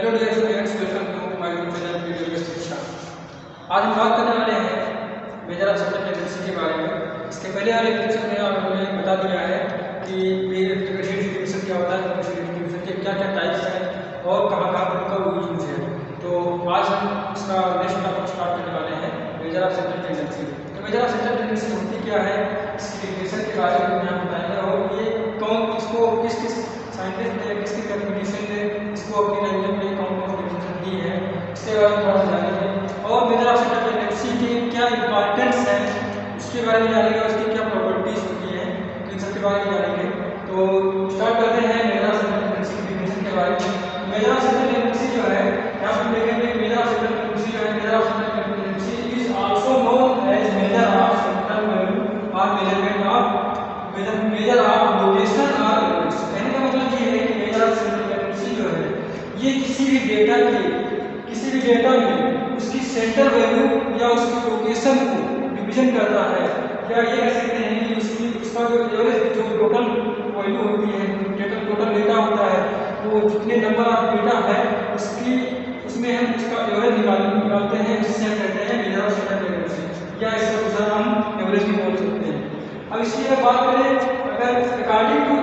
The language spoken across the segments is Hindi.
Hello dear students, welcome to my YouTube channel video based Shiksha. आज हम बात करने वाले हैं मेजर ऑफ सेंट्रल टेंडेंसी के बारे में। इसके पहले वाले लेक्चर में हमने बता दिया है कि फ्रीक्वेंसी डिस्ट्रीब्यूशन क्या होता है, फ्रीक्वेंसी डिस्ट्रीब्यूशन के क्या क्या टाइप्स हैं और कहाँ पर उनका यूज है। तो आज हम इसका नेक्स्ट टॉपिक स्टार्ट करने वाले हैं, मेजर ऑफ सेंट्रल टेंडेंसी। तो मेजर ऑफ सेंट्रल टेंडेंसी होती क्या है, इसकी डेफिनेशन के बारे में यहाँ बताएंगे और ये कौन इसको किस किस साइंटिस्ट ने किसकी कैलकुलेशन ने इसको अपनी लैंग्वेज में कौन कौन डेफिनेशन दी है, इसके बारे में थोड़ा जानेंगे। और मेजर ऑफ सेंट्रल टेंडेंसी के क्या इंपॉर्टेंस है उसके बारे में जानेंगे और उसकी क्या प्रॉपर्टीज होती हैं, तो इन सब के बारे में जानेंगे। तो स्टार्ट करते हैं मेजर ऑफ सेंट्रल टेंडेंसी की डेफिनेशन के बारे में। मेजर ऑफ सेंट्रल टेंडेंसी जो है, यहाँ पर देखेंगे मेजर ऑफ सेंट्रल टेंडेंसी जो है, measure of central tendency is also known as measure of central value और measurement of measure of location और एवरेज। कहने का मतलब ये है कि मेजर ऑफ सेंट्रल टेंडेंसी जो है ये किसी भी डेटा में उसकी सेंटर वैल्यू या उसकी लोकेशन को डिवीजन करता है। क्या ये कह सकते हैं कि उसका जो एवरेज जो टोटल वैल्यू होती है, टोटल डेटा होता है, वो जितने नंबर ऑफ डेटा है उसमें हम उसका एवरेज निकालते हैं, जिससे हम कहते हैं मेजर ऑफ सेंट्रल टेंडेंसी, या इसका दूसरा हम एवरेज भी बोल सकते हैं। अब इसकी अगर बात करें, अगर अकॉर्डिंग टू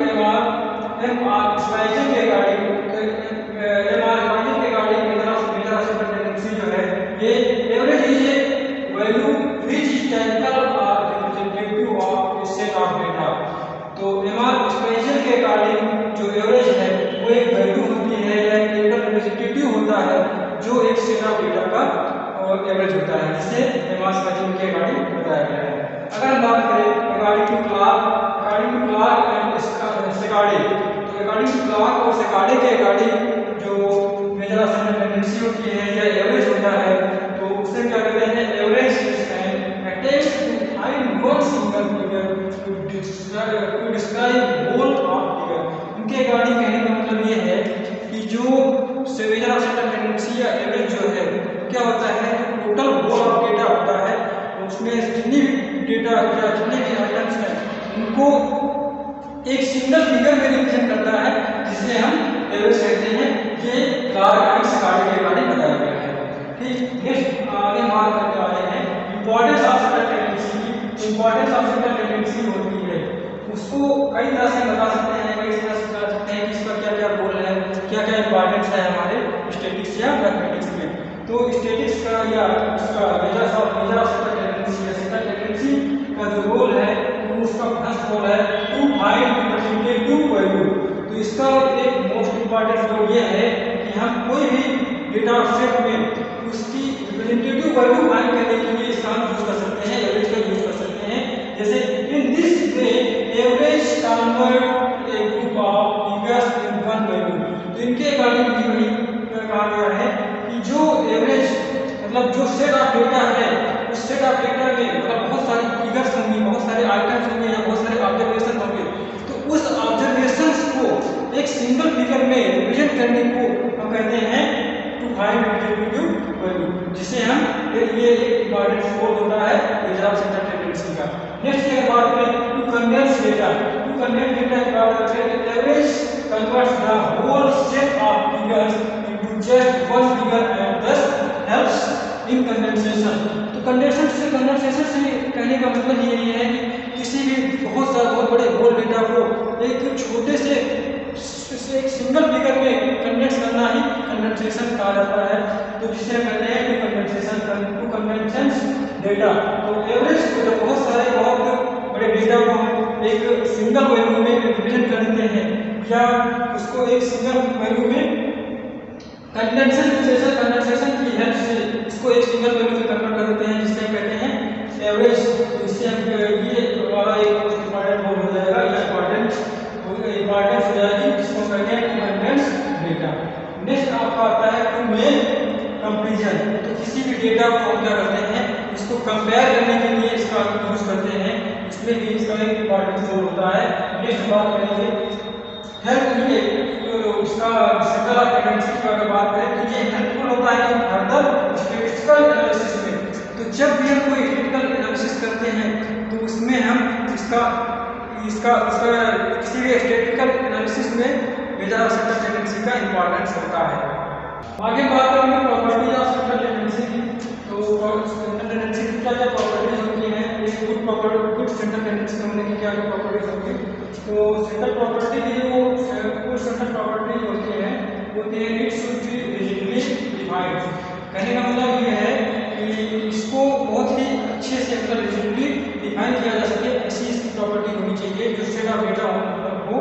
एमआर स्लाइजर के according measure of central tendency जो है, ये average is a value which is technical और representative of a set of data. तो एमआर स्लाइजर के अकॉर्डिंग जो एवरेज है वो एक वैल्यू होती है या एक रिप्रेजेंटेटिव होता है जो एक सेट ऑफ डेटा का एवरेज होता है, जिसे एमआर स्लाइजर के अकॉर्डिंग बताया गया है। अगर हम बात करें अकॉर्डिंग टू क्लार्क एंड सेकाडे, तो अकॉर्डिंग टू क्लार्क और सेकाडे के अकॉर्डिंग जो मेजर ऑफ सेंट्रल टेंडेंसी होती है या एवरेज होता है, तो उसे क्या कहते हैं, average is an attempt to find one single figure to describe whole of figure. इनके अकॉर्डिंग कहने का मतलब ये है कि जो मेजर ऑफ सेंट्रल टेंडेंसी या एवरेज जो है क्या होता है, जो टोटल होल ऑफ डेटा होता है उसमें जितनी भी डेटा या जितने भी आइटम्स हैं उनको एक सिंगल फिगर में रिप्रेजेंट करता है, जिसे हम एवरेज कहते हैं। ये क्लार्क एंड सेकाडे के बारे में बताया गया है। ठीक, नेक्स्ट आगे बात करने वाले हैं इंपॉर्टेंस ऑफ सेंट्रल टेंडेंसी की। इंपॉर्टेंस ऑफ सेंट्रल टेंडेंसी होती है, उसको कई तरह से बता सकते हैं, कई तरह से बता सकते हैं कि इसका क्या क्या रोल है, क्या क्या इंपॉर्टेंस है हमारे स्टैटिक्स या मैथमेटिक्स में। तो स्टैटिक्स का या इसका मेजर ऑफ सेंट्रल टेंडेंसी का जो रोल है वो उसका फर्स्ट रोल है टू फाइंड रिप्रेजेंटेटिव वैल्यू। तो इसका एक मोस्ट इंपॉर्टेंट रोल ये है कि हम कोई भी डेटा सेट में उसकी रिप्रेजेंटेटिव वैल्यू फाइंड करने के लिए इसका हम यूज कर सकते हैं, एवरेज का यूज कर सकते हैं। जैसे in this way average convert A group of figures in one value. तो इनके अकॉर्डिंग भी कहा गया है कि जो एवरेज मतलब जो सेट ऑफ डेटा है, उस सेट ऑफ डेटा में मतलब बहुत सारी फिगर्स होंगी, बहुत सारे आइटम्स होंगे या बहुत सारे ऑब्जर्वेशन होंगे, तो उस ऑब्जर्वेशंस को एक सिंगल फिगर में रिप्रेजेंट करने को हम कहते हैं टू फाइंड रिप्रेजेंटेटिव वैल्यू, जिसे हम ये एक इंपॉर्टेंट रोल होता है मेजर ऑफ सेंट्रल टेंडेंसी का। नेक्स्ट की बात करें to condense data. To condense data की बात करें, average converts the whole set of figures into just one figure and thus helps in condensation। तो कंडेंसेशन से कहने का मतलब ये है कि किसी भी बहुत बड़े होल डेटा को एक छोटे से एक सिंगल फिगर में कंडेंस करना ही कंडेंसेशन कहा जाता है। तो जिसे कहते हैं टू कंडेंसेशन डेटा। तो एवरेज को जब बहुत बड़े डेटा को हम एक सिंगल वैल्यू में रिप्रेजेंट कर देते हैं या उसको एक सिंगल वैल्यू में कंडेंसेशन की हेल्प से इसको एक सिंगल वैल्यू में कन्वर्ट कर देते हैं, जिसे कहते हैं एवरेज। इससे हम ये हमारा एक इंपॉर्टेंट रोल हो जाएगा या इंपॉर्टेंस हो जाएगी, जिसको कहते हैं कंडेंस डेटा। नेक्स्ट आपका आता है टू मेक कंपैरिजन। तो किसी भी डेटा को हम क्या करते हैं, इसको कंपेयर करने के लिए इसका यूज करते हैं, इसमें भी इसका एक इंपॉर्टेंट रोल होता है। नेक्स्ट बात करेंगे हेल्प, ये इसका सेंट्रल ऑफ टेंडेंसी की अगर बात करें तो ये हेल्पफुल होता है फर्दर स्टैटिस्टिकल एनालिसिस में। तो जब भी हम कोई स्टैटिस्टिकल एनालिसिस करते हैं तो उसमें हम इसका किसी भी स्टैटिस्टिकल एनालिसिस में मेजर ऑफ सेंट्रल टेंडेंसी का इंपॉर्टेंस होता है। आगे बात करेंगे प्रॉपर्टीज ऑफ सेंट्रल टेंडेंसी की। तो सेंट्रल टेंडेंसी की क्या क्या प्रॉपर्टीज होती हैं, एक गुड सेंट्रल टेंडेंसी होने की क्या क्या प्रॉपर्टीज होती है। तो सेंट्रल प्रॉपर्टी की जो गुड सेंट्रल प्रॉपर्टीज होती है it should be rigidly defined. कहने का मतलब ये है कि इसको बहुत ही अच्छे से मतलब रिजिडली डिफाइन किया जा सके, ऐसी इसकी प्रॉपर्टी होनी चाहिए। जो स्टेट ऑफ डेटा हो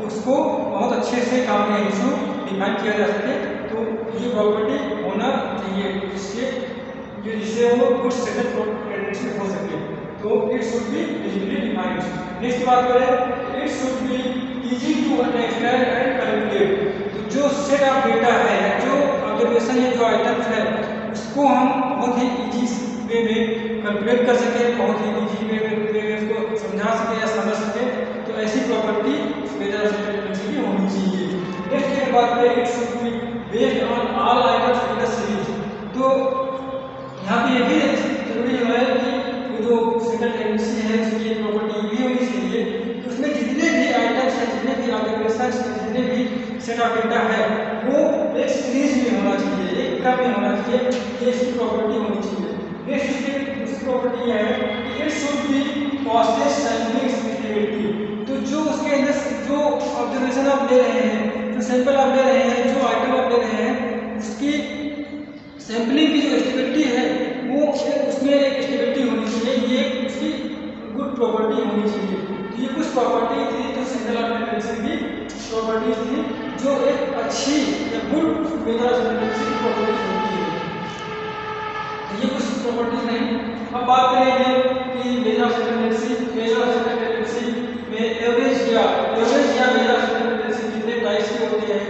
उसको बहुत अच्छे से काम में इशू डिफाइन किया जा सके, तो ये प्रॉपर्टी होना चाहिए जिससे वो गुड सेटल टेंडेंसी हो सके। तो it should be rigidly defined. Next बात करें, it should be easy to understand and calculate. तो जो सेट ऑफ डेटा है, जो ऑब्जर्वेशन है, जो आइटम्स है, उसको हम बहुत ही इजी वे में कैलकुलेट कर सके, बहुत ही इजी वे में उसको समझा सके या समझ सके। तो ऐसी property major of central tendency की होनी चाहिए। नेक्स्ट की बात करें, it should be based on all items in the series. तो यहाँ पे ये भी जरूरी है कि जो सेंट्रल टेंडेंसी है उसकी एक प्रॉपर्टी ये भी होनी चाहिए कि उसमें जितने भी आइटम्स हैं, जितने भी ऑब्जर्वेशंस हैं, जितने भी सेट ऑफ डेटा है, वो एक सीरीज में होना चाहिए, एक क्रम में होना चाहिए। ये इसकी प्रॉपर्टी होनी चाहिए। नेक्स्ट इसकी दूसरी प्रॉपर्टी है कि it should be process sampling stability. तो जो उसके अंदर जो ऑब्जर्वेशन आप ले रहे हैं, जो सैंपल आप ले रहे हैं, जो आइटम आप ले रहे हैं, उसकी सैंपलिंग की जो स्टेबिलिटी है वो उसमें एक स्टेबिलिटी होनी चाहिए। ये उसकी गुड प्रॉपर्टी होनी चाहिए। तो ये कुछ प्रॉपर्टी थी जो सेंट्रल ऑफ टेंडेंसी की प्रॉपर्टी थी, जो एक अच्छी या गुड मेजर ऑफ टेंडेंसी की प्रॉपर्टी होती है। तो ये कुछ प्रॉपर्टीज नहीं। अब बात करेंगे कि मेजर ऑफ सेंट्रल टेंडेंसी में एवरेज या मेजर ऑफ सेंट्रल टेंडेंसी कितने टाइप्स की होती है।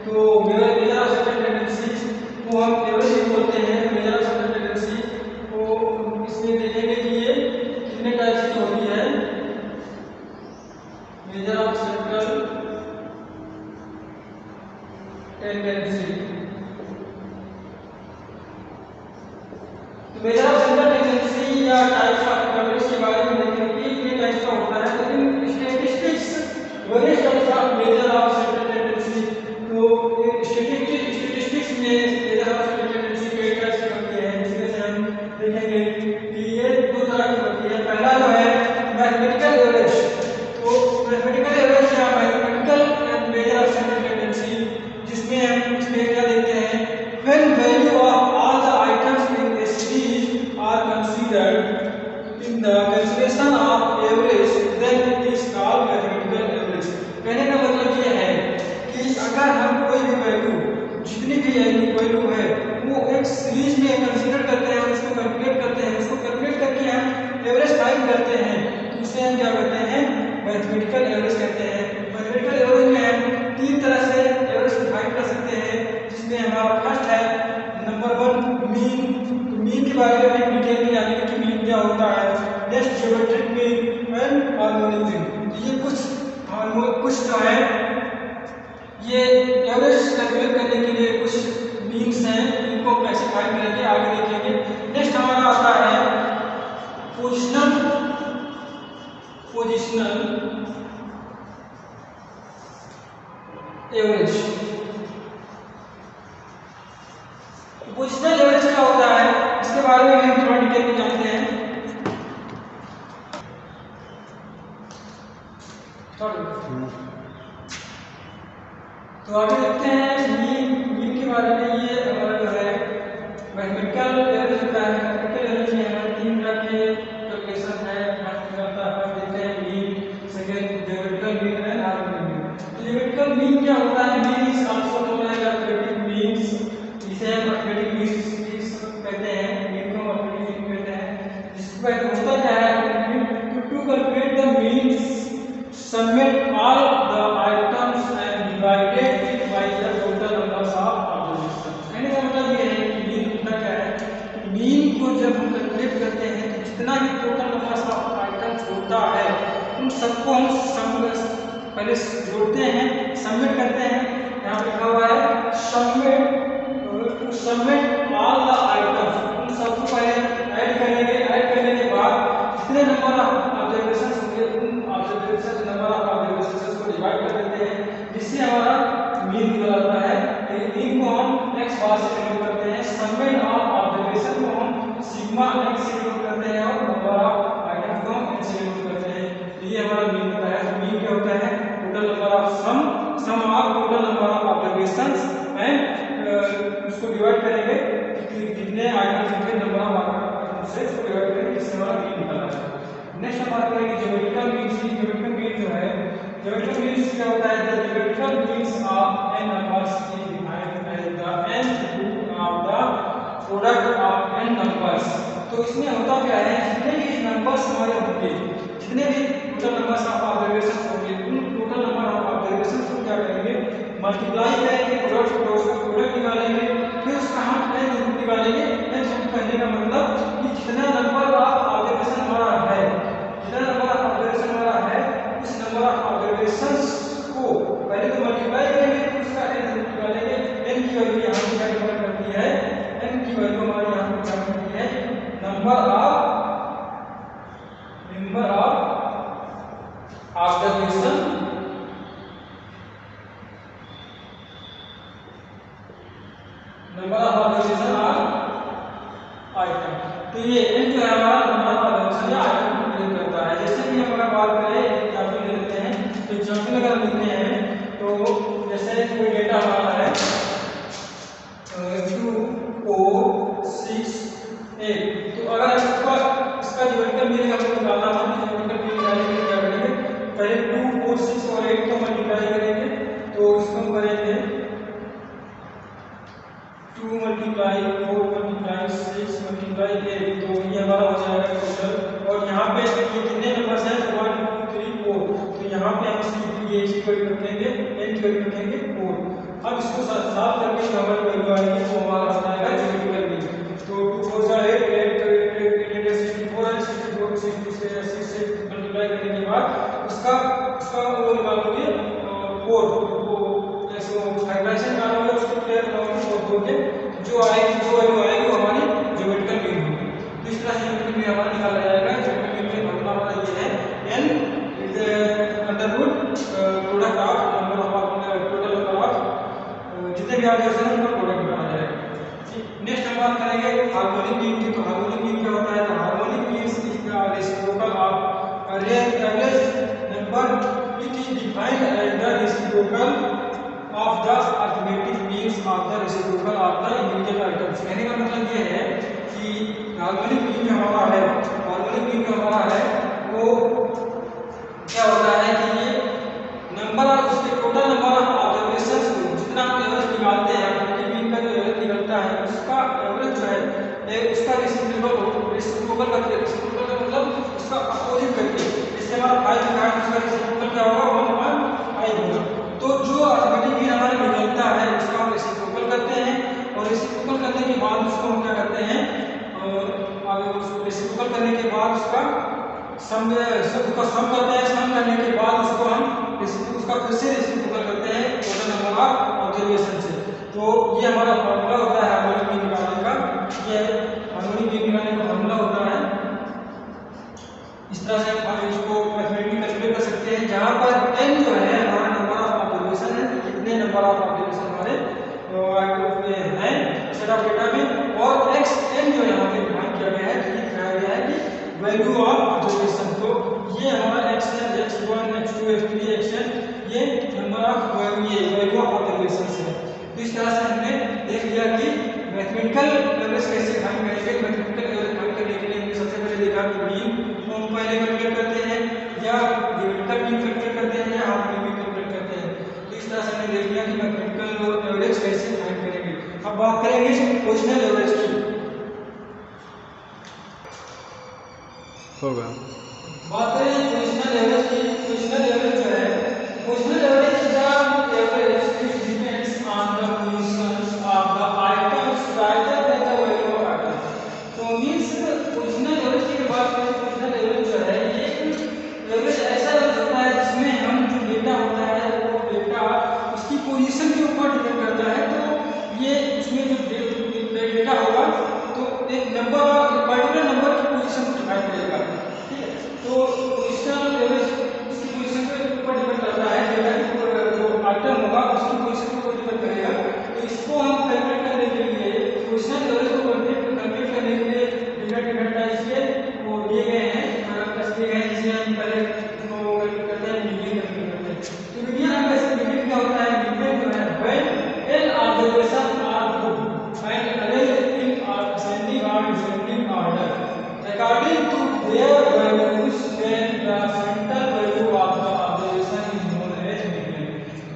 तो मेजर ऑफ सेंट्रल टेंडेंसी को हम एवरेज बोलते हैं। मेजर ऑफ सेंट्रल टेंडेंसी को इसमें देखेंगे कि ये कितने टाइप्स की होती है। मेजर ऑफ सेंट्रल टेंडेंसी, तो मेजर ऑफ सेंट्रल टेंडेंसी या टाइप्स ऑफ एवरेज के बारे में देखेंगे कि कितने टाइप्स का होता है। तो इन statistics various types of measure of central tendency. तो स्टैटिस्टिक्स में मेजर ऑफ सेंट्रल टेंडेंसी कई टाइप्स की होती है, जिसमें से हम देखेंगे कि ये दो तरह की होती है। पहला जो है मैथमेटिकल एवरेज। तो मैथमेटिकल एवरेज या mathematical measure of central tendency, जिसमें हम इसमें क्या देखते हैं, when value of all the items in a series are considered in the calculation of average, then it is called mathematical average. कहने का मतलब ये है कि अगर हम कोई भी वैल्यू, जितनी भी वैल्यू है, वो एक सीरीज में कंसीडर करते हैं, उसको कैलकुलेट करते हैं, उसको कैलकुलेट करके हम एवरेज फाइंड करते हैं, तो उसे हम क्या कहते हैं, मैथमेटिकल एवरेज कहते हैं। मैथमेटिकल एवरेज में हम तीन तरह से एवरेज फाइंड कर सकते हैं, जिसमें हमारा फर्स्ट है नंबर 1 मीन। तो मीन के बारे में भी डिटेल में जानेंगे कि मीन क्या होता है। Next geometric mean and harmonic mean. तो ये कुछ जो है ये एवरेज कैलकुलेट करने के लिए कुछ मीन्स हैं, इनको कैसे फाइंड करेंगे आगे देखेंगे। नेक्स्ट हमारा आता है पोजिशनल एवरेज। पोजिशनल एवरेज क्या होता है, इसके बारे में हम थोड़ा डिटेल में जानते हैं। तो आगे देखते हैं मीन के बारे में। ये हमारा जो है मैथमेटिकल एवरेज होता है। मैथमेटिकल एवरेज में हमारे तीन तरह के कैलकुलेशन है। फर्स्ट देखते हैं मीन, सेकंड ज्योमेट्रिकल मीन है, हार्मोनिक मीन। तो ज्योमेट्रिकल मीन क्या होता है, mean is also known as arithmetic means. इसे हम अरिथमेटिक मीन्स कहते हैं, मीन को अरिथमेटिक मीन कहते हैं। इसका होता क्या है, to calculate the means submit all the items and divided it by the total numbers of observation. कहने का मतलब ये है कि मीन होता क्या है, मीन को जब हम कैलकुलेट करते हैं तो जितना भी टोटल नंबर्स ऑफ आइटम्स होता है उन सबको हम पहले जोड़ते हैं, सबमिट करते हैं। यहाँ पे लिखा हुआ है सबमिट ऑल द आइटम्स, उन सबको पहले ऐड करेंगे। ऐड करने के बाद जितने नंबर ऑफ ऑब्जर्वेशन होंगे उन ऑब्जर्वेशन नंबर ऑफ ऑब्जर्वेशन को डिवाइड कर देते हैं, जिससे हमारा मीन निकल आता है। मीन को हम x ऑब्जर्वेशंस एंड उसको डिवाइड करेंगे कि कितने आइटम्स होंगे, नंबर ऑफ आइटम्स से इसको डिवाइड करेंगे, इससे हमारा मीन निकलना है। नेक्स्ट हम बात करेंगे ज्योमेट्रिकल मीन्स की। ज्योमेट्रिकल मीन जो है, ज्योमेट्रिकल मीन्स क्या होता है? The geometrical means of n numbers is defined as the nth root of the product of n numbers. तो इसमें होता क्या है, जितने भी नंबर्स हमारे होंगे, जितने भी टोटल नंबर्स ऑफ ऑब्जर्वेशंस होंगे, उन टोटल नंबर ऑफ ऑब्जर्वेशंस को क्या करेंगे, मल्टीप्लाई करेंगे, प्रोडक्ट निकालेंगे, फिर उसका हम n रूट निकालेंगे। n रूट कहने का मतलब कि जितना नंबर ऑफ ऑब्जर्वेशन हमारा है, जितना नंबर ऑफ ऑब्जर्वेशन हमारा है, उस नंबर ऑफ ऑब्जर्वेशंस को पहले तो मल्टीप्लाई करेंगे, फिर उसका n रूट निकालेंगे। n की वैल्यू यहाँ पे क्या डिफाइन करती है, n की वैल्यू हमारी यहाँ पे क्या करती है, number of observation of item. तो ये n जो है हमारा नंबर ऑफ ऑब्जर्वेशन या आइटम को रिप्रेजेंट करता है। जैसे कि हम अगर बात करें एग्जांपल ले लेते हैं, तो एग्जांपल अगर लेते हैं तो जैसे कोई डेटा हमारा है 2 4 6 8, तो अगर इसका ज्योमेट्रिकल मीनिंग हमको निकालना था, तो ज्योमेट्रिकल मीनिंग निकालने के लिए क्या करेंगे, पहले 2 4 6 और 8 को मल्टीप्लाई करेंगे। तो इसको हम करेंगे 2 मल्टीप्लाई 4 मल्टीप्लाई 6 मल्टीप्लाई 8, तो ये हमारा हो जाएगा टोटल। और यहाँ पे ये कितने नंबर्स हैं, 1 2 3 4, तो यहाँ पे हम इसकी ये इसकी वैल्यू रखेंगे, n की वैल्यू रखेंगे 4। अब इसको साफ करके जो हमारी वैल्यू आएगी वो हमारा हो जाएगा ज्योमेट्रिकल मीनिंग। तो 2 4 जा 8 8 64 है, 64 6 से मल्टीप्लाई करने के बाद उसका वो निकालोगे 4, वो ऐसे फैक्टराइजेशन निकालोगे, उसको क्लियर करोगे, 4 दोगे, जो वैल्यू आएगी वो हमारी ज्योमेट्रिकल मीन होगी। तो इस तरह से ज्योमेट्रिकल मीन हमारा निकाला जाएगा। ज्योमेट्रिकल मीन फॉर्मूला हमारा ये है, n is under root product of number of total number of जितने भी ऑब्जर्वेशन है उनका प्रोडक्ट निकाला जाएगा। नेक्स्ट हम बात करेंगे हार्मोनिक मीन की। तो हार्मोनिक मीन क्या होता है, तो harmonic mean is the reciprocal of a real average number, it is defined as the reciprocal of the arithmetic means of the reciprocal of the individual items। कहने का मतलब ये है कि हार्मोनिक मीन जो हमारा है, हार्मोनिक मीन जो हमारा है वो क्या होता है कि ये नंबर ऑफ उसके टोटल नंबर ऑफ ऑब्जर्वेशंस को जितना हम एवरेज निकालते हैं, हार्मोनिक मीन का जो एवरेज निकलता है उसका एवरेज जो है उसका रेसिप्रोकल करके, रेसिप्रोकल का मतलब उसका अपोजिट करके, इससे हमारा 5 निकाल, उसका रेसिप्रोकल क्या होगा 1/5 होगा। तो जो अरिथमेटिक मीन हमारा निकलता है उसका हम रेसिप्रोकल करते हैं, और रेसिप्रोकल करने के बाद उसको हम क्या करते हैं, रेसिप्रोकल करने के बाद उसका सम करते हैं, सम करने के बाद उसको हम उसका फिर से रेसिप्रोकल करते हैं टोटल नंबर ऑफ ऑब्जर्वेशन से। तो ये हमारा फॉर्मूला होता है हार्मोनिक मीन निकालने का, ये हार्मोनिक मीन निकालने का फॉर्मूला होता है। इस तरह से हम इसको मैथमेटिकली कैलकुलेट कर सकते हैं, जहां पर n जो है हमारा नंबर ऑफ ऑब्जर्वेशन है, कितने नंबर ऑफ ऑब्जर्वेशन हमारे हैं सेट ऑफ डेटा में, और xn जो यहाँ पे डिफाइन किया गया है, तो ये दिखाया गया है कि वैल्यू ऑफ ऑब्जर्वेशन। तो ये हमारा xn x1 x2 x3 xn ये number of value of observation है। तो इस तरह से हमने देख लिया कि मैथमेटिकल एवरेज कैसे फाइंड करेंगे। मैथमेटिकल एवरेज फाइंड करने के लिए हमने सबसे पहले देखा कि मीन हम पहले कैलकुलेट करते हैं, या ज्योमेट्रिकल मीन कैलकुलेट करते हैं, या हार्मोनिक मीन कैलकुलेट करते हैं। तो इस तरह से हमने देख लिया कि मैथमेटिकल एवरेज कैसे फाइंड करेंगे। अब बात करेंगे पोजिशनल एवरेज की। होगा बात करें पोजिशनल एवरेज की। पोजिशनल एवरेज जो है, positional average is the average which depends on the positions of the items rather than the value of item. तो मींस पोजिशनल एवरेज की बात करें, पोजिशनल एवरेज जो है ये एवरेज ऐसा होता है जिसमें हम जो डेटा होता है वो डेटा उसकी पोजीशन के ऊपर डिपेंड करता है। तो ये उसमें जो डेटा होगा तो एक नंबर, एक पर्टिकुलर नंबर की पोजीशन को डिफाइन करेगा, ठीक है। तो पोजिशनल एवरेज उसकी पोजीशन के ऊपर डिपेंड करता है, डेटा की जो आइटम होगा उसकी पोजीशन के ऊपर डिपेंड करेगा। according to their values then the central value of the observation is known as median।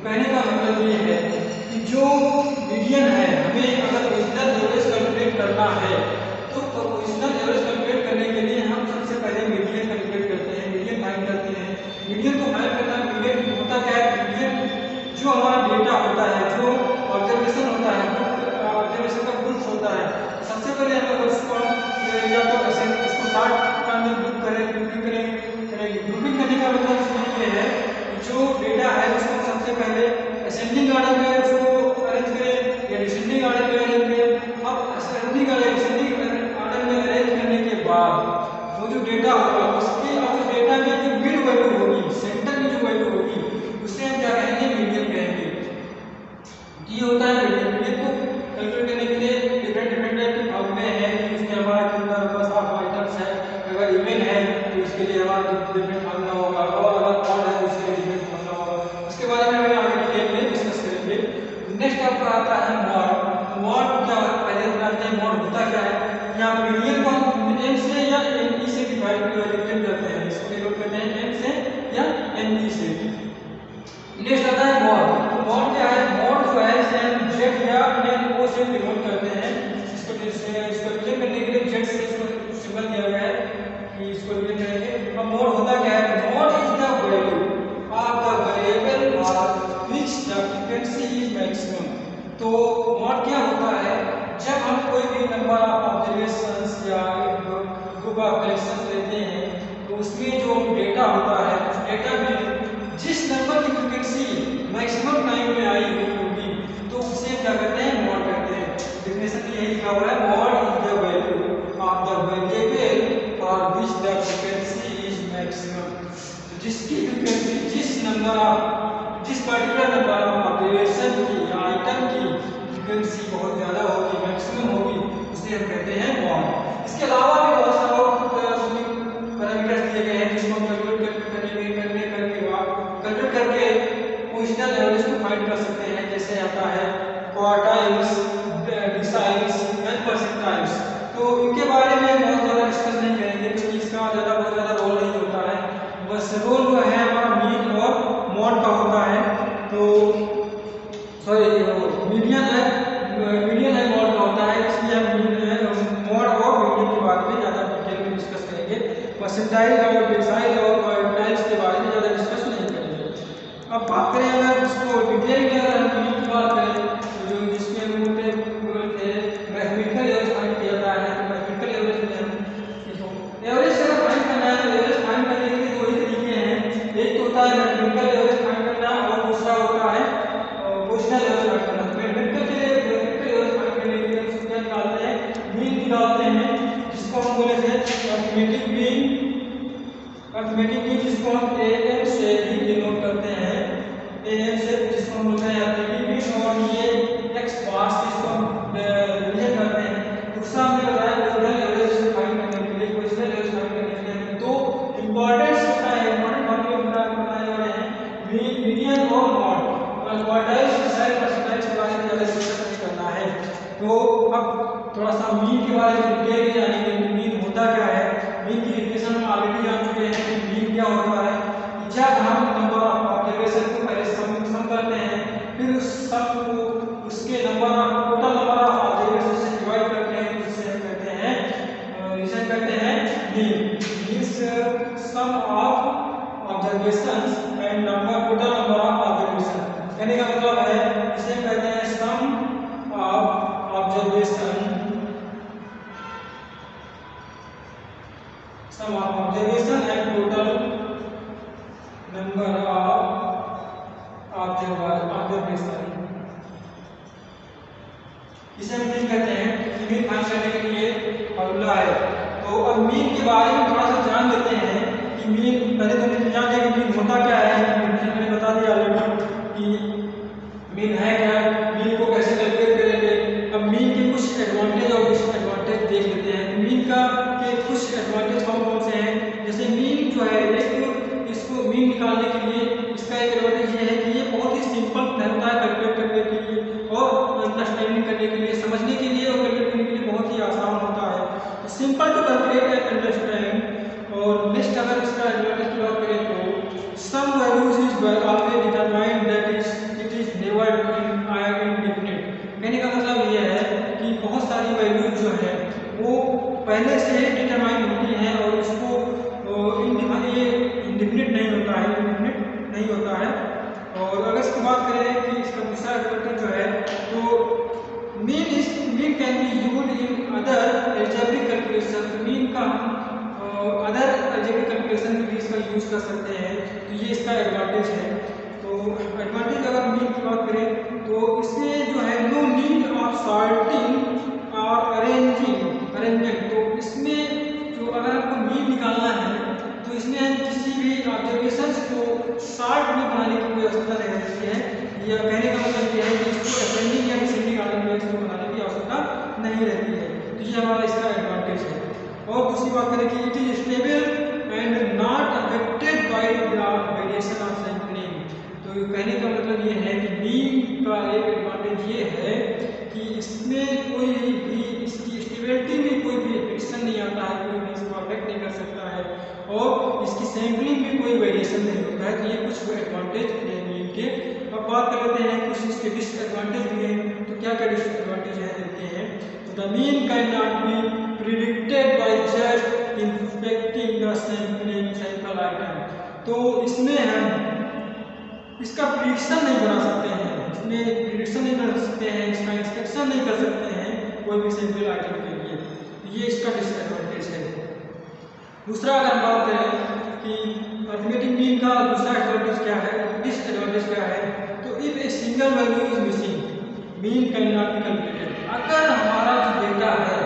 कहने का मतलब ये है कि जो मीडियन है, हमें अगर पोजिशनल एवरेज कैलकुलेट करना है तो पोजिशनल एवरेज कैलकुलेट करने के लिए हम सबसे पहले मीडियन कैलकुलेट करते हैं, मीडियन फाइंड करते हैं। मीडियन को फाइंड करना, मीडियन होता क्या है? मीडियन जो हमारा डेटा होता है, जो ऑब्जर्वेशन होता है, ऑब्जर्वेशन का ग्रुप होता है, सबसे पहले हमें उसको या तो ऐसे इसको शार्ट का में ग्रुप करें, ग्रुपिंग करेंगे। ग्रुपिंग करने का मतलब इसमें ये है कि जो डेटा है उसको सबसे पहले असेंडिंग ऑर्डर में उसको अरेंज करें या डिसेंडिंग ऑर्डर में अरेंज करें। अब असेंडिंग ऑर्डर डिसेंडिंग ऑर्डर में अरेंज करने के बाद वो जो डेटा होगा उसके और उस डेटा में जो मिड वैल्यू होगी, सेंटर में जो वैल्यू होगी उसे हम क्या कहेंगे? मीडियन कहेंगे। ये होता है मीडियन। मीडियन को कैलकुलेट करने के लिए डिफरेंट टाइप के फॉर्मूले हैं कि उसमें हमारा कितना बस ऑफ आइटम्स है। अगर इवन है तो इसके लिए हमारा डिफरेंट फॉर्मूला होगा, और अगर ऑड है तो इसके लिए डिफरेंट फॉर्मूला होगा। उसके बारे में हम आगे डिटेल में डिस्कस करेंगे। नेक्स्ट आपका आता है मॉड। मॉड क्या है? पहले जानते हैं मॉड होता क्या है। यहाँ मीडियन को m से या n से डिवाइड करते हैं, इसको डिनोट करते हैं m से या n से। नेक्स्ट आता है मॉड। मॉड क्या है? मॉड जो है इसे हम z या n o से डिनोट करते हैं। इसको रिप्रेजेंट करने के लिए z से इसको सिंबल दिया गया है कि इसको रिप्रेजेंट करेंगे। अब मॉड होता क्या है? Mode is the value of the variable और which the frequency is maximum. तो मॉड क्या होता है? जब हम कोई भी नंबर ऑफ ऑब्जर्वेशंस या ग्रुप ऑफ कलेक्शंस लेते हैं तो उसमें जो डेटा होता है उस डेटा में जिस नंबर की फ्रीक्वेंसी मैक्सिमम टाइम में आई हुई होगी तो उसे क्या करते हैं? मॉड करते हैं। डेफिनेशन में यही लिखा हुआ है, mode is the value of the variable for which the frequency is maximum. जिसकी फ्रीक्वेंसी जिस पर्टिकुलर नंबर ऑफ ऑब्जर्वेशन की या आइटम की फ्रीक्वेंसी बहुत ज़्यादा होगी, मैक्सिमम होगी, उसे हम कहते हैं मॉड। इसके अलावा भी बहुत सारे पैरामीटर्स दिए गए हैं जिसको हम कैलकुलेट करके पोजिशनल एवरेज को फाइंड कर सकते हैं। जैसे आता है क्वार्टाइल्स, डिसाइल्स एंड परसेंटाइल्स। तो इनके बारे में बहुत ज़्यादा डिस्कस नहीं करेंगे क्योंकि इसका बहुत ज़्यादा रोल नहीं होता है। बस रोल जो है हमारा मीन और मॉड का होता है। तो सॉरी मीडियन है मॉड का होता है, इसलिए हम मॉड और मीडियन के बारे में ज़्यादा डिटेल में डिस्कस करेंगे। परसेंटाइल और डिसाइल और क्वार्टाइल्स के बारे में ज़्यादा डिस्कस नहीं करेंगे। अब बात करें अगर इसको डिटेल में, अगर हम मीन की बात करें तो जो जिसमें हम मैथमेटिकल एवरेज फाइंड किया जाता है, तो मैथमेटिकल एवरेज में हम एवरेज से फाइंड करना है तो एवरेज फाइंड करने के लिए दो ही तरीके हैं। एक तो होता है मैथमेटिकल एवरेज फाइंड करना और दूसरा होता है पोजिशनल एवरेज फाइंड करना। मैथमेटिकल एवरेज फाइंड करने के लिए हम क्या निकालते हैं? मीन निकालते हैं, जिसको हम बोले थे अरिथमेटिक मीन। अरिथमेटिक मीन जिसको हम am से भी डिनोट करते हैं, am से जिसको हम बोलते हैं अरिथमेटिक मीन, और ये x बार से इसको हम डिवीजन करते हैं। दूसरा हमने बताया पोजिशनल एवरेज फाइंड करने के लिए, पोजिशनल एवरेज फाइंड करने के लिए दो इंपॉर्टेंट फॉर्मूले बनाए गए हैं, मीन, मीडियन और मॉड। क्वार्टाइल्स, डिसाइल, परसेंटाइल्स के बारे में ज़्यादा डिस्कस नहीं करना है। तो अब थोड़ा सा मीन के बारे में डिटेल में जानेंगे कि मीन होता क्या है। मीन की डेफिनेशन हम ऑलरेडी जान चुके हैं कि मीन क्या होता है। जब हम नंबर ऑफ ऑब्जर्वेशन को पहले सम करते हैं, फिर उस सम को उसके टोटल नंबर ऑफ ऑब्जर्वेशन से डिवाइड करते हैं, जिसे हम कहते हैं mean. Means sum of observations and total number of observation. कहने का मतलब है इसे कहते हैं sum of observation and total number of observation. इसे हम मीन कहते हैं। मीन फाइंड करने के लिए फॉर्मूला है। तो अब मीन के बारे में थोड़ा सा जान लेते हैं कि मीन, पहले तो मीन जान लिया कि मीन होता क्या है। मैंने बता दिया ऑलरेडी कि मीन है क्या, मीन को कैसे कैलकुलेट करेंगे। अब मीन के कुछ एडवांटेज और डिसएडवांटेज देख लेते हैं। मीन का के कुछ एडवांटेज कौन से हैं? जैसे मीन जो है, एक इसको मीन निकालने के लिए इसका एक एडवांटेज ये है कि ये बहुत ही सिंपल होता है कैलकुलेट करने के लिए और अंडरस्टैंडिंग करने के लिए, समझने के लिए और कैलकुलेट करने के लिए बहुत ही आसान होता है। तो simple to calculate and understand. और नेक्स्ट अगर इसका एडवांटेज की बात करें तो some values is always determined that it is never indefinite. कहने का मतलब ये है कि बहुत सारी वैल्यूज जो है वो पहले से ही डिटरमाइन होती हैं और इसको इंडिफिनिट नहीं होता है। और अगर इसकी बात करें कि इसका दूसरा एडवांटेज जो है तो mean can be used in other algebraic calculation. Mean का अदर अलजेब्रिक कैलकुलेशन में भी इसका यूज कर सकते हैं, तो ये इसका एडवांटेज है। तो एडवांटेज अगर मीन की बात करें तो इसमें जो है नो नीड ऑफ सॉर्टिंग और अरेंजमेंट। तो इसमें जो अगर आपको मीन निकालना है तो इसमें हम किसी भी ऑब्जर्वेशंस को शॉर्ट में बनाने की कोई आवश्यकता नहीं रहती है। या कहने का मतलब ये है कि इसको असेंडिंग या डिसेंडिंग ऑर्डर में इसको बनाने की आवश्यकता नहीं रहती है। तो ये हमारा इसका एडवांटेज है। और दूसरी बात करें कि it is stable and not affected by the variation of sampling. तो कहने का मतलब ये है कि मीन का एक एडवांटेज ये है कि इसमें कोई भी इसकी स्टेबिलिटी में कोई भी वेरिएशन नहीं आता है, कोई भी इसको अफेक्ट नहीं कर सकता है और इसकी सैंपलिंग में कोई वेरिएशन नहीं होता है। तो ये कुछ एडवांटेज है मीन के। अब बात कर लेते हैं कुछ इसके डिसएडवांटेज भी हैं। तो क्या क्या डिसएडवांटेज है देखते हैं। तो the mean can not be predicted by just inspecting the sample item. तो इसमें हम इसका प्रिडिक्शन नहीं बना सकते हैं, इसमें प्रिडिक्शन नहीं कर सकते हैं, इसका इंस्पेक्शन नहीं कर सकते हैं कोई भी सैंपल आइटम के लिए। ये इसका डिसएडवांटेज है। दूसरा अगर हम बात करें कि अरिथमेटिक मीन का दूसरा एडवांटेज क्या है, डिसएडवांटेज क्या है, तो if a single value is missing mean can not be calculated. अगर हमारा जो डेटा है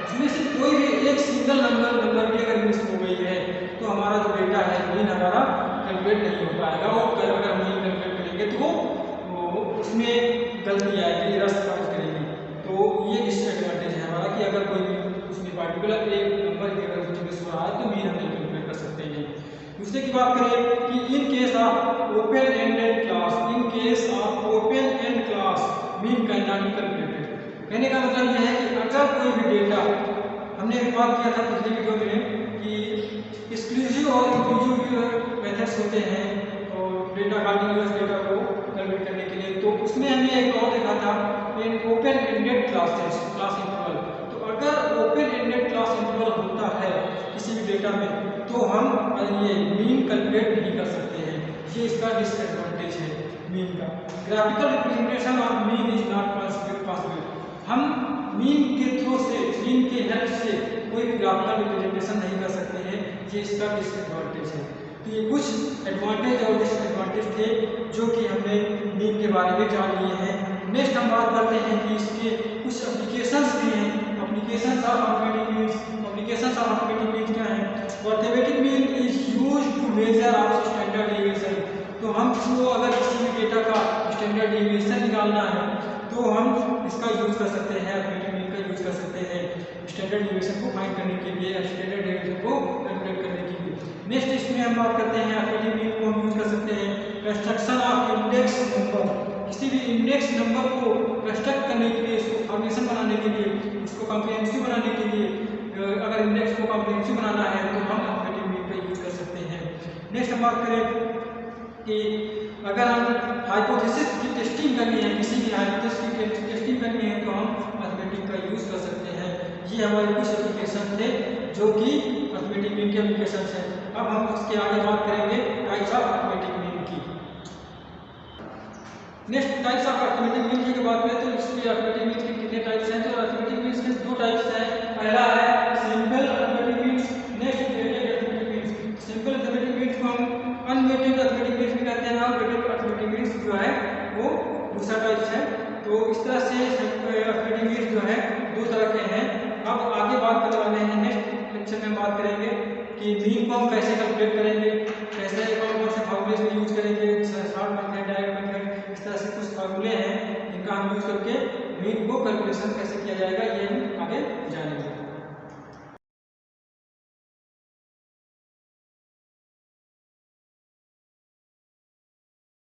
उसमें से कोई भी एक सिंगल नंबर भी अगर मिस हो गई है तो हमारा जो डेटा है मीन हमारा कैलकुलेट नहीं हो पाएगा। और अगर मीन कैलकुलेट करेंगे तो वो उसमें गलती आएगी, रस करेंगे। तो ये डिसएडवांटेज है हमारा कि अगर कोई भी उसमें पार्टिकुलर एक नंबर की अगर मिस हो रहा है तो मीन हम नहीं कैलकुलेट कर सकते हैं। दूसरे की बात करें कि in case of open ended class mean can not be calculated. कहने का मतलब यह है कि अगर कोई भी डेटा, हमने एक बात किया था पिछले वीडियो में कि एक्सक्लूसिव और इंक्लूसिव मेथड्स होते हैं और डेटा कॉन्टिन्यूअस डेटा को कैलकुलेट करने के लिए, तो उसमें हमने एक और देखा था in open ended class interval. तो अगर ओपन एंडेड क्लास इंटरवल होता है किसी भी डेटा में तो हम ये मीन कैलकुलेट नहीं कर सकते हैं। ये इसका डिसएडवांटेज है मीन का। Graphical representation of mean is not possible. हम मीन के थ्रू से, मीन के हेल्प से कोई भी ग्राफिकल रिप्रेजेंटेशन नहीं कर सकते हैं। ये इसका डिसएडवांटेज है। तो ये कुछ एडवांटेज और डिसएडवांटेज थे जो कि हमने मीन के बारे में जान लिए हैं। नेक्स्ट हम बात करते हैं कि इसके कुछ एप्लीकेशंस भी हैं। एप्लीकेशंस ऑफ अरिथमेटिक मीन क्या है? Arithmetic mean is used to measure of standard deviation. तो हम इसको अगर किसी भी डेटा का स्टैंडर्ड डेविएशन निकालना है तो हम इसका यूज कर सकते हैं, अरिथमेटिक मीन का यूज कर सकते हैं स्टैंडर्ड डेविएशन को फाइंड करने के लिए, स्टैंडर्ड डेविएशन को कैलकुलेट करने के लिए। नेक्स्ट इसमें हम बात करते हैं अरिथमेटिक मीन को हम यूज कर सकते हैं कंस्ट्रक्शन ऑफ इंडेक्स नंबर। किसी भी इंडेक्स नंबर को कंस्ट्रक्ट करने के लिए, उसको फॉर्मेशन बनाने के लिए, उसको कॉम्प्रिहेंसिव बनाने के लिए, अगर इंडेक्स को कॉम्प्रिहेंसिव बनाना है तो हम अरिथमेटिक मीन का यूज कर सकते हैं। नेक्स्ट हम बात करें कि अगर हम हाइपोथेसिस की टेस्टिंग करनी है, किसी भी हाइपोथेसिस की टेस्टिंग करनी है तो हम अरिथमेटिक का यूज कर सकते हैं। ये हमारे कुछ एप्लीकेशन थे जो कि अरिथमेटिक मीन के एप्लीकेशन हैं। अब हम इसके आगे बात करेंगे टाइप्स ऑफ अरिथमेटिक मीन की। Next types of arithmetic mean की बात करें तो इसके अरिथमेटिक मीन के कितने टाइप्स हैं? तो अरिथमेटिक मीन के दो टाइप्स हैं। पहला है simple arithmetic mean, next weighted arithmetic mean. Simple arithmetic mean को हम अनवेटेड अरिथमेटिक मीन भी कहते हैं और वेटेड अरिथमेटिक मीन जो है वो दूसरा टाइप है। तो इस तरह से अरिथमेटिक मीन जो है दो तरह के हैं। अब आगे बात करने वाले हैं, नेक्स्ट लेक्चर में बात करेंगे कि मीन को हम कैसे कैलकुलेट करेंगे, कैसे कौन से फार्मूले से यूज करेंगे, शॉर्ट मेथड, डायरेक्ट मेथड, इस तरह से कुछ फार्मूले हैं जिनका हम यूज करके मीन को कैलकुलेशन कैसे किया जाएगा ये हम आगे जानेंगे।